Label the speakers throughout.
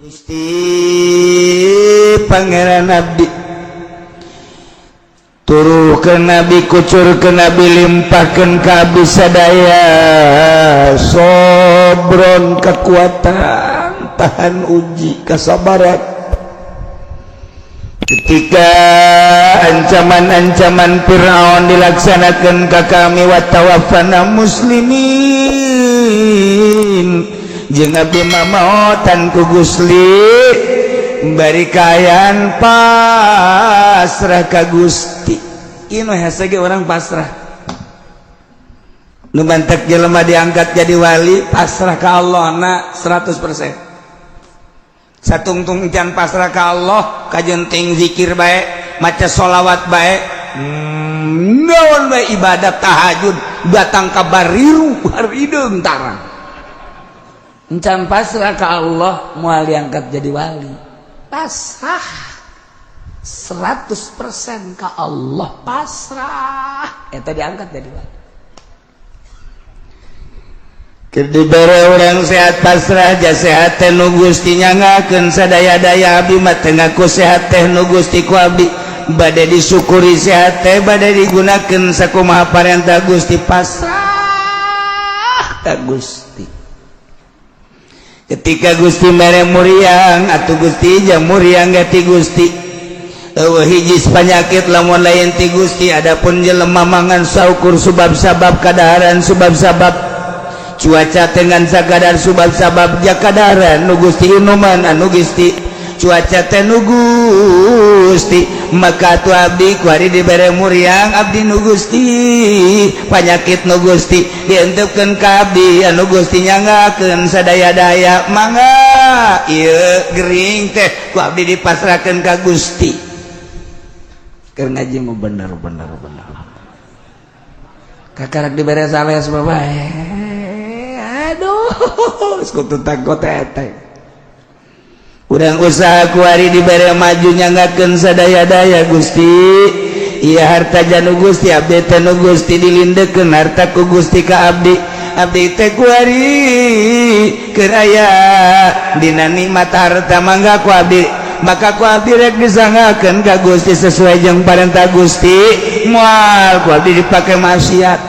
Speaker 1: Gusti Pangeran Abdi turuhkeun Nabi, kucurkeun Nabi, limpahkeun ka abdi sadaya sobron, kekuatan, tahan uji, kasabaran ketika ancaman-ancaman Fir'aun dilaksanakan ka kami, wa tawaffana muslimin, jeung abdi mamaotan ku Gusti bari kayan pasrah ka Gusti. Inu hese ge urang pasrah, nu mantek jelema diangkat jadi wali pasrah ka Allah na 100%. Satungtung encan pasrah ka Allah, kajenting zikir bae, maca sholawat bae, naon bae ibadat tahajud, datang ka bariru harideung tarang. Encan pasrah ka Allah moal diangkat jadi wali. Pasrah 100% ka Allah, pasrah eta diangkat jadi wali. Keur dibere urang sehat pasrah, ja sehat teh nu Gusti nyangakeun, sadaya-daya abdi mah teu ngaku sehat teh nu Gusti ku abdi, bade disyukuri sehat teh bade digunakeun sakumaha parentah Gusti, pasrah ka Gusti. Ketika Gusti mere muriang, atuh Gusti jang muriang ge ti Gusti. Eueuh hiji panyakit lamun lain ti Gusti, adapun jelema mangan saukur subab-sabab kadaharan subab-sabab, cuaca dengan sakadar subab-sabab jakadaran nu Gusti inuman anu Gusti, cuaca teh nu Gusti, maka tu abdi kuari dibere muriang abdi nu Gusti, panyakit nu Gusti dientupkeun ka abdi anu Gusti nyangakeun sadaya-daya, mangga ieu gering teh ku abdi dipasrahkeun ka Gusti. Keur ngaji mah bener kakarak dibere sales bae. Aduh, sekutu takut teteh. Urang usaha kuari dibere maju nyangakeun sadaya-daya Gusti. Ieu harta janu Gusti, abdi teh nu Gusti dilindeukeun harta ku Gusti ka abdi. Abdi teh kuari keur aya dina nikmat harta mangga ku abdi, maka ku abdi rek disangakeun ka Gusti sesuai jeung parentah Gusti. Moal ku abdi dipake maksiat,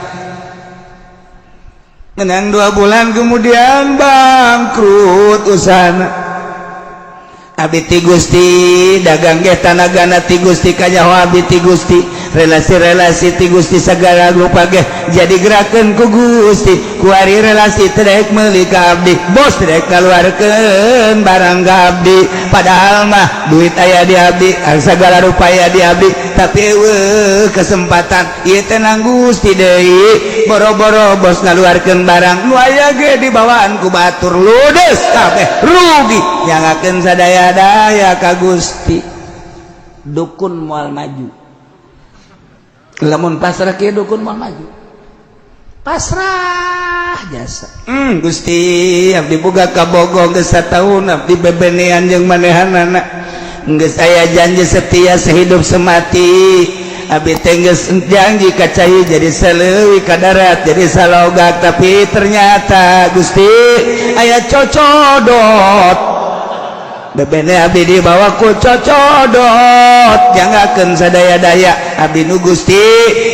Speaker 1: menang 2 bulan kemudian bangkrut usahana. Abdi ti Gusti, dagang ge tanagana ti Gusti, kanyaho abdi ti Gusti, relasi-relasi ti Gusti sagala rupa ge jadi gerakeun ku Gusti. Kuari relasi teh daek meuli ka abdi, bos daek kaluarkeun barang ka abdi, padahal mah duit aya di abdi, sagala rupa aya di abdi, tapi eueuh kesempatan ieu teh nang Gusti deui. Boro-boro bos ngaluarkeun barang nu aya ge dibawaan ku batur, ludes kabeh rugi, nyangakeun sadaya-daya ka Gusti. Dukun moal maju, lamun pasrah kieu dukun moal maju, pasrah jasa. Gusti abdi boga ka Bogor geus sataun, abdi bebenean jeung manehanana, geus aya janji setia sehidup semati. Abdi teh geus janji ka cai jadi saleuwi ka darat jadi salogak, tapi ternyata Gusti aya cocodot. Bebene abdi dibawa ku cocodot, jangakeun sadaya-daya abdi nu Gusti,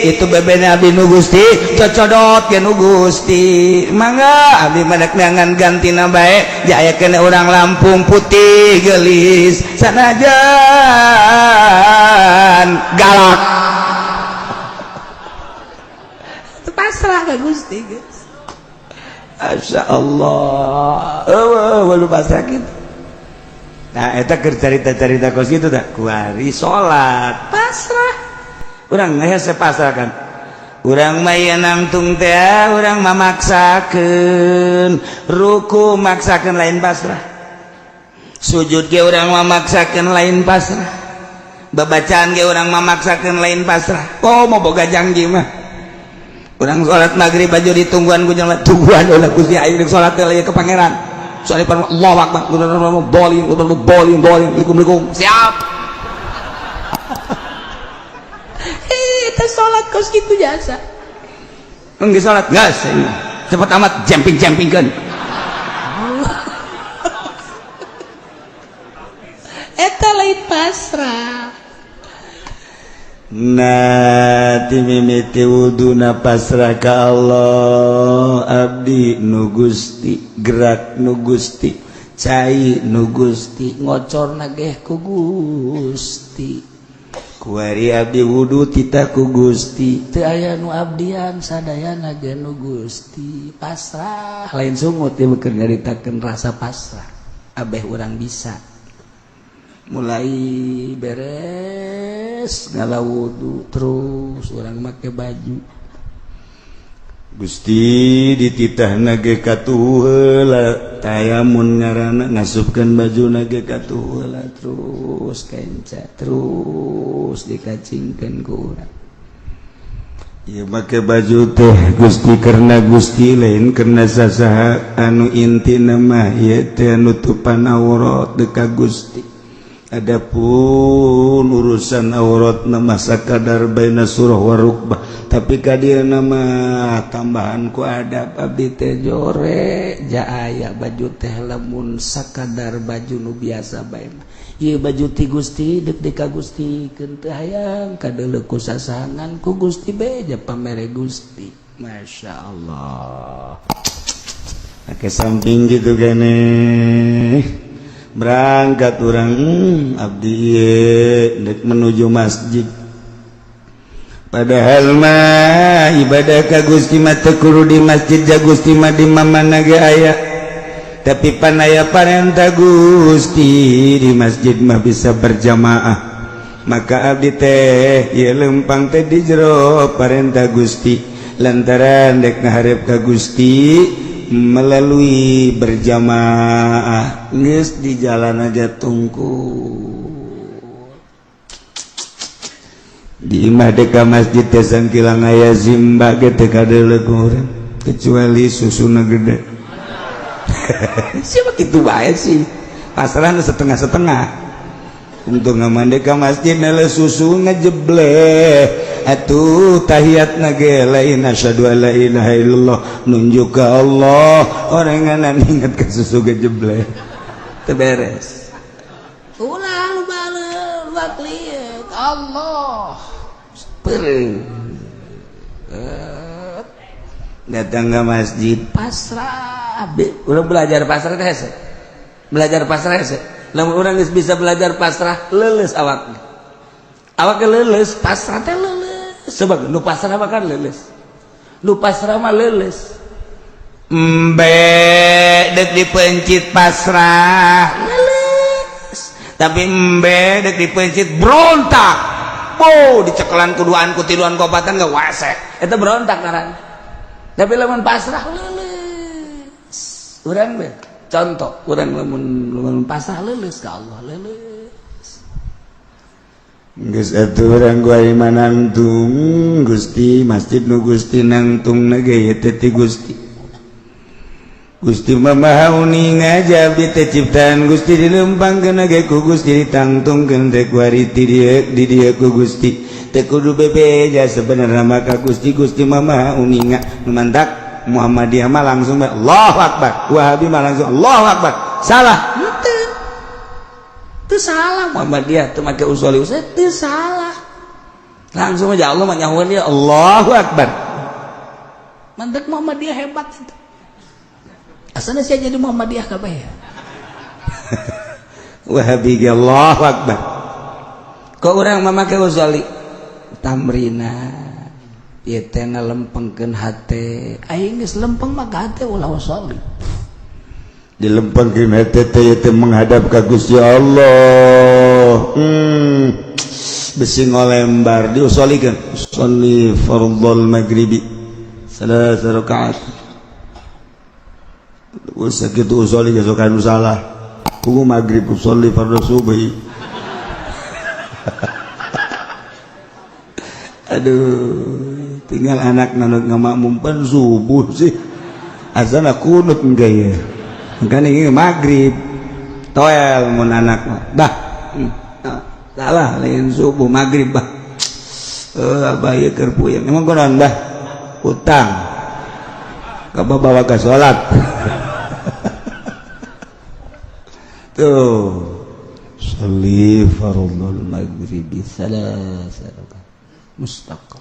Speaker 1: itu bebene abdi nu Gusti, cocodot ge nu Gusti. Mangga abdi madak neangan gantina bae, jayakeun urang Lampung putih geulis sanajan galak. Pasrah ka Gusti guys. Masyaallah. Eueuh pasrah kitu. Nah, eta keur carita-carita kos kitu tah, kuari salat pasrah. Urang hese pasrah kan. Urang mah ieu nangtung teh urang mah maksakeun, ruku maksakeun lain pasrah. Sujud ge urang mah maksakeun lain pasrah. Babacaan ge urang mah maksakeun lain pasrah. Oh, mau boga janji mah. Urang salat magrib baju ditungguan ku jeung tungguan ulah Gusti aing salat teh aya ke pangeran. Soalnya pada Allahu Akbar, bowling, assalamualaikum, siap. Kita sholat kos gitu jasa. Enggak sholat, gas. Cepat amat, jumping kan.
Speaker 2: lain pasrah.
Speaker 1: Nati mimiti wuduna pasrah ka Allah. Abdi nu Gusti, gerak nu Gusti, cai nu Gusti, ngocor nageh ku Gusti. Kuari abdi wudu tita ku Gusti. Teu aya nu abdian sadayana ge nu Gusti. Pasrah lain sungut ieu keur nyaritakeun rasa pasrah. Abeh urang bisa. Mulai beres ngala wudu terus orang make baju Gusti dititah nage katuheula tayamun ngaranna ngasupkeun baju nage katuheula terus kenca terus dikacingkeun ku urang ieu make baju teh Gusti karena Gusti lain karena sasaha anu intina mah ieu teh nutupan aurat deka Gusti. Adapun urusan aurat nama sakadar baina surah wa rukbah tapi kadia nama tambahan ku adab abdi teh jore jaaya baju teh lamun sakadar baju nu biasa bae ieu baju ti Gusti deuk ka Gusti keun teu hayang kadeuleu ku sasangan ku Gusti beja pamere Gusti masyaallah ake samping gitu gane berangkat orang abdi dek menuju masjid padahal mah ibadah ka Gusti mah teu kudu di masjid ja Gusti mah di mana ge aya tapi pan aya parentah Gusti di masjid mah bisa berjamaah maka abdi teh ieu lempang teh di jero parentah Gusti lantaran dek ngaharep ka Gusti melalui berjamaah geus di jalan aja tungku di imah deka masjid teh sangkilang aya zimba ge teu kadeuleu ku urang kecuali susuna gede siapa kitu bae sih pasrahna setengah-setengah untuk ngamande ka masjid nala susu ngajebleh atuh tahiyatna ge lain asyhadu alla ilaha illallah nunjuk ka Allah orangan ingat ka susu gejebleh teu beres
Speaker 2: Ulah lu baleul wakliat Allah
Speaker 1: pereu datang ke masjid
Speaker 2: pasrah
Speaker 1: urang belajar pasrah teh hese belajar pasrah hese lamun urang geus bisa belajar pasrah leuleus awakna awak leuleus pasrah teh leuleus sebab nu pasrah mah kan leuleus nu pasrah mah leuleus embe deuk dipencit pasrah leuleus tapi embe deuk dipencit berontak bo dicekelan kuduan ku tiduan kobatan gak wasek eta berontak ngaran tapi lamun pasrah leuleus urang be contoh urang lamun pasrah leuleus ka Allah leuleus geus atuh urang ku ari manantung Gusti masjid nu Gusti nangtung na ge teh ti Gusti Gusti mah maha uning aja abdi teh ciptaan Gusti dilempangkeun ge ku Gusti ditangtungkeun teh ku ari di dieu ku Gusti teu kudu bebeja sabenerna mah ka Gusti Gusti mah maha uning nu mantak Muhammadiyah mah langsung Allahu Akbar Wahabi mah langsung Allahu Akbar salah teu salah Muhammadiyah teu make usuli teu salah langsung aja Allah mah nyahueun dia Allahu Akbar mantek Muhammadiyah hebat itu asana sia jadi Muhammadiyah kabeh Wahabi ge Allahu Akbar kok urang mah make usuli tamrina ieu teh ngalempengkeun hate aing geus lempeng mah ka hate ulah usuli dilempengkeun hate teh menghadap ka Gusti Allah besi ngolembar diusolikeun sholli fardhul maghribi salat rakaat usah kitu usoli ge sok anu salah kudu maghrib sholli fardhu subhi aduh tinggal anak nanut ngamakmumpan subuh sih azan kunut enggak ya kan ini maghrib toel mun anak bah salah lain subuh maghrib bah abah ieu keur puyeng emang kunaon bah utang ka bawa ka salat tuh Sholli fardhul maghribi salasa mustaqim.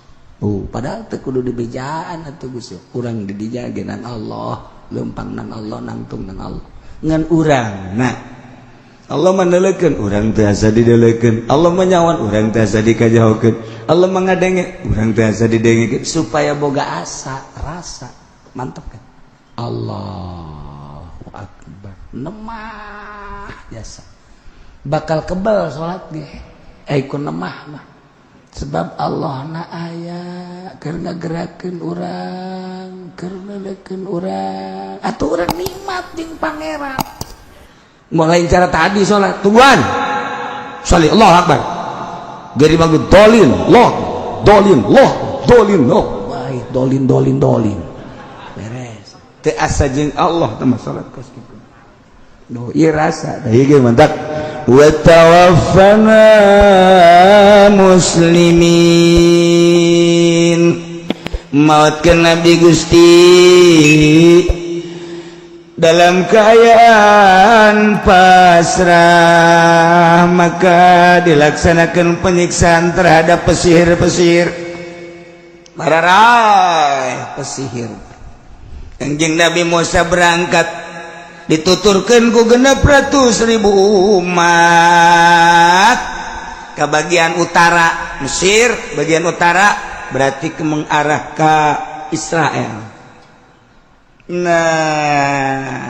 Speaker 2: Padahal teu kudu dibejaan atuh Gus. Urang di dinya ge nan Allah, leumpang nan Allah, nangtung nan Allah.
Speaker 1: Ngan urang. Nah, Allah mandelekeun urang teu asa didelekeun. Allah menyawan urang teu asa dikajauhkeun. Allah mangadenge urang teu asa didengekeun
Speaker 2: Supaya boga asa, rasa. Mantap kan? Allahu Akbar. Nemah jasa. Bakal kebal salat ge. Ku nemah mah. Sebab Allah na aya keur ngagerakeun urang, keur nelekeun urang. Atuh urang nikmat jeung pangeran.
Speaker 1: Mulai cara tadi salat tungguan. Sholli Allahu Akbar. Gari maghrib dolin, loh. Dolin, loh. Dolin, loh.
Speaker 2: Baik, dolin. Beres.
Speaker 1: Teu asa jeung Allah teh salat kos kitu.
Speaker 2: Duh, ieu rasa.
Speaker 1: Ieu ge mantap. Wa tawaffana muslimin. Mautkeun Nabi Gusti dalam keadaan pasrah, maka dilaksanakan penyiksaan terhadap pesihir-pesihir. Mararai pesihir. Kanjeng Nabi Musa berangkat, dituturkan ku 600.000 umat ke bagian utara Mesir, bagian utara berarti ke mengarah ke Israel. Nah,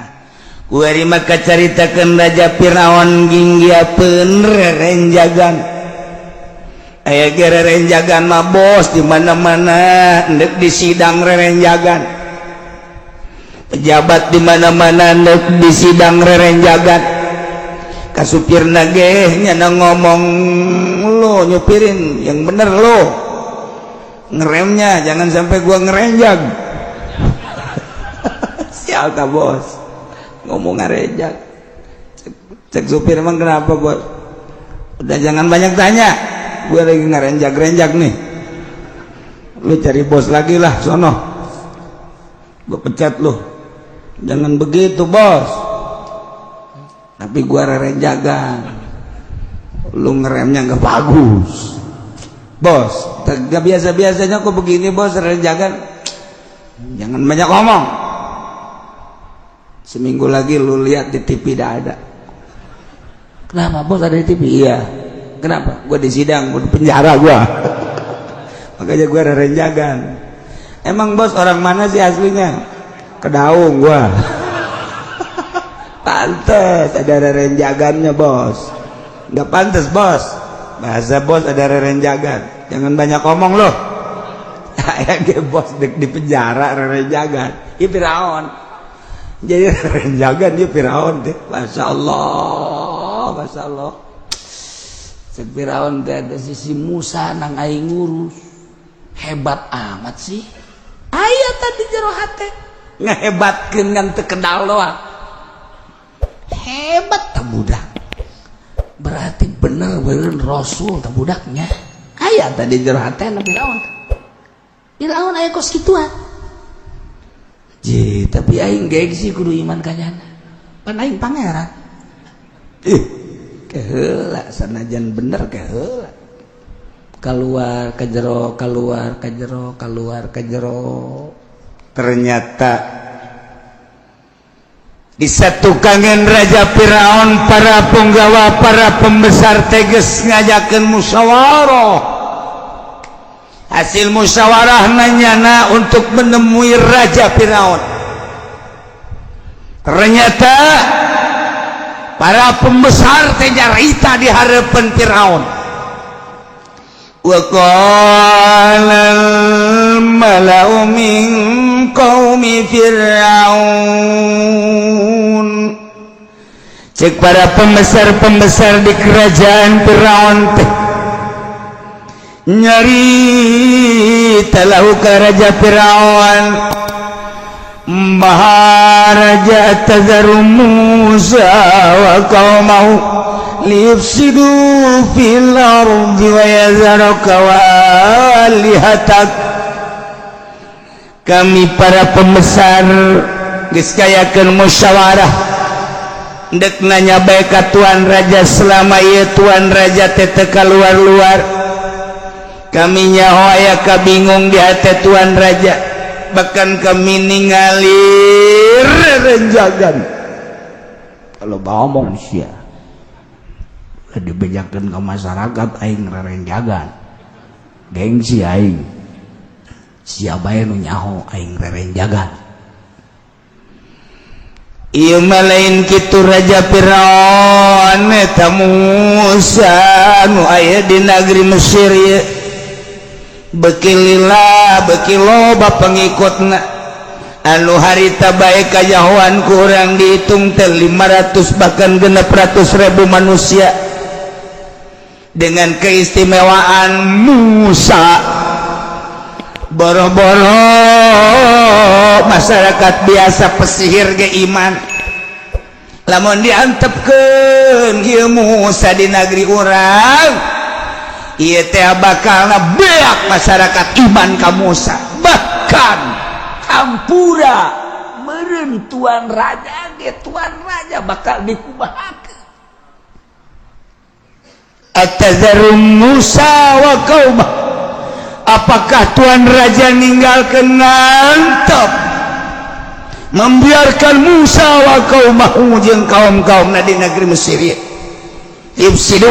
Speaker 1: kuari maka caritakeun Raja Firaun ginggiapeun rerenjagan. Aya ge rerenjagan mah bos di mana-mana, endek di sidang rerenjagan. Pejabat di mana-mana endek di sidang rerenjagan. Ka supirna ge nya ngomong, "Lo nyupirin yang bener lo. Ngeremnya jangan sampai gua ngerenjag." Sial ta bos, ngomong ngarejak. Cek supir emang kenapa bos? Udah jangan banyak tanya, gue lagi ngerenjak nih. Lu cari bos lagi lah, sono. Gue pecat lu. Jangan begitu bos. Tapi gue renjagan. Lu ngeremnya nggak bagus, bos. Gak biasa-biasanya kok begini bos renjagan. Jangan banyak ngomong. Seminggu lagi lu lihat di TV tidak ada. Kenapa bos ada di TV? Iya. Kenapa? Gue di sidang, gue di penjara gue. Makanya gue ada renjagan. Emang bos orang mana sih aslinya? Kedaung gue. Pantes ada renjagannya bos. Nggak pantes bos. Bahasa bos ada renjagan. Jangan banyak ngomong loh. Kayak bos di penjara renjagan. Ini Firaun. Jadi renjagan dia Firaun deh. Masya Allah. Firaun teh ada sisi Musa nang aing ngurus. Hebat amat sih. Aya tadi jero hate. Ngehebatkeun ngan teu kenal doang. Hebat tah budak. Berarti bener Rasul tah budaknya. Aya tadi jero hate na Firaun. Firaun aya kos kituan. Tapi aing gengsi kudu iman kanyana. Pan aing pangeran. Keheula sanajan bener keheula. Keluar ke jero. Ternyata disatukangan Raja Firaun, para penggawa, para pembesar teges ngajakeun musyawarah. Hasil musyawarah nanyana untuk menemui Raja Firaun. Ternyata para pembesar teh nyarita di harapan Firaun. Wa qala al-mala'u min qaumi Firaun. Cek para pembesar-pembesar di kerajaan Firaun teh nyari talahu ka Raja Firaun, Maharaja tazaru Musa wa qaumahu liyufsidu fil ardi wa yazaraka wa alihatak. Kami para pembesar geus kayakeun musyawarah dek nanya baik ka Tuan Raja selama ieu Tuan Raja teh teu kaluar-luar kami nyaho aya kabingung di hate Tuan Raja bahkan kami ningali rerenjagan kalau ngomong sia dibejakeun ka masyarakat aing rerenjagan gengsi aing sia bae nu nyaho aing rerenjagan ieu mah lain kitu Raja Firaun eta Musa nu aya di negeri Mesir ieu beuki lila beuki loba pengikutna anu harita bae kajahoan ku urang dihitung teh 500 bahkan 600.000 manusia dengan keistimewaan Musa boro-boro masyarakat biasa pesihir ge iman lamun diantepkeun ieu Musa di negeri urang ieu teh bakalna beak masyarakat iman ka Musa bahkan hampura meureun Tuan Raja ge Tuan Raja bakal dikubahakeun atazarum Musa wa qaumah apakah Tuan Raja ninggalkeun ngantep membiarkan Musa wa qaumahu jeung kaum-kaumna di negeri Mesir yufsidu